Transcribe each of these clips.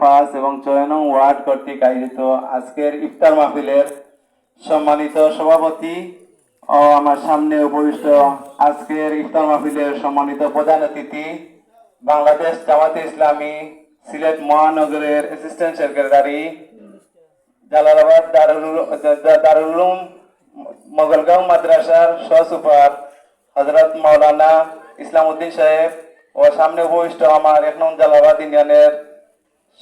5 এবং 6 নং ওয়ার্ড কর্তৃক আয়োজিত আজকের ইফতার মাহফিলের সম্মানিত সভাপতি ও আমার সামনে উপবিষ্ট আজকের ইফতার মাহফিলের সম্মানিত প্রধান অতিথি বাংলাদেশ জামাতে ইসলামী সিলেট মহানগরের অ্যাসিস্ট্যান্ট সেক্রেটারি জালালাবাদ দারুল উলুম মোগলগাঁও মাদ্রাসার সহসুপার হযরত মাওলানা ইসলামউদ্দিন সাহেব ও সামনে উপবিষ্ট আমার 1 নং জালালাবাদ ইউনিয়নের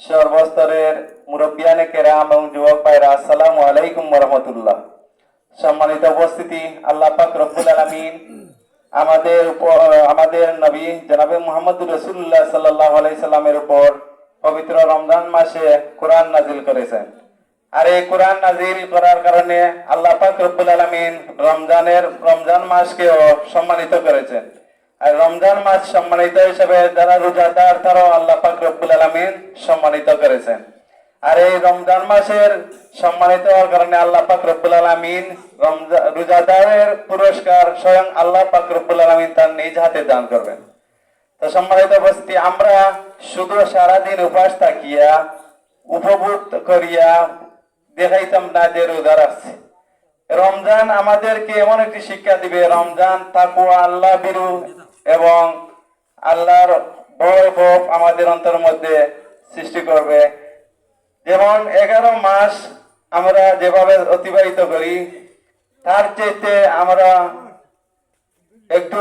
সর্বস্তরের মুরব্বিয়ানে কেরাম এবং যুবক ভাইরা, আসসালামু আলাইকুম ওয়া রাহমাতুল্লাহ। সম্মানিত উপস্থিতি, আল্লাহ পাক রব্বুল আলামিন আমাদের নবী জনাবে মুহাম্মদুর রাসূলুল্লাহ সাল্লাল্লাহু আলাইহি সাল্লামের উপর পবিত্র রমজান মাসে কোরআন নাযিল করেছেন। আর এই কোরআন নাযিল করার কারণে আল্লাহ পাক রব্বুল আলামিন রমজান মাসকেও সম্মানিত করেছেন। আর রমজান মাস সম্মানিত হিসেবে যারা রোজাদার তারাও আল্লাহ পাক রব্বুল আলামিন সম্মানিত করেছেন। আর এই রমজান মাসের সম্মানিত হওয়ার কারণে আল্লাহ পাক রব্বুল আলামিন রোজাদারের পুরস্কার স্বয়ং আল্লাহ পাক রব্বুল আলামিন তার নিজ হাতে দান করবেন। তো সম্মানিত উপস্থিতি, আমরা শুধু সারাদিন উপবাস থাকিয়া উপভোগ করিয়া দেখাইতাম না যে রোজা রাখছি। রমজান আমাদেরকে এমন একটি শিক্ষা দিবে, রমজান তাকওয়া, আল্লাহ ভীরু এবং আল্লাহর ভয় ক্ষোভ আমাদের অন্তরের মধ্যে সৃষ্টি করবে। যেমন 11 মাস আমরা যেভাবে অতিবাহিত করি তার চাইতে আমরা একটু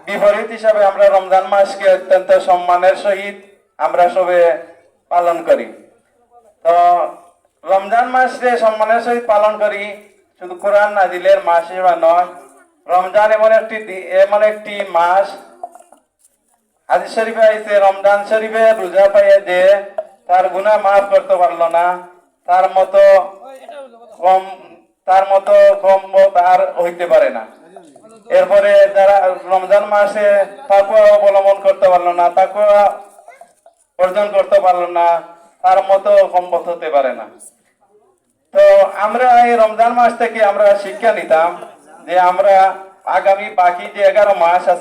বিপরীত হিসাবে আমরা রমজান মাসকে অত্যন্ত সম্মানের সহিত আমরা সবে পালন করি। তো রমজান মাসে সম্মানের সহিত পালন করি শুধু কোরআন নাজিলের মাস হিসেবে নয়, রমজান এমন একটি মাস হাদিস শরীফে আইছে, রমজান শরীফে রোজা পাইয়া যে তার গুনাহ মাফ করতে পারলো না তার মতো কম আর হইতে পারে না। এরপরে যারা রমজান মাসে তাকওয়া অবলম্বন করতে পারলো না, তাকওয়া অর্জন করতে পারলো না, তার মতো সম্পদ হতে পারে না। তো আমরা এই রমজান মাস থেকে আমরা শিক্ষা নিতাম যে আমরা আগামী বাকি যে 11 মাস আছে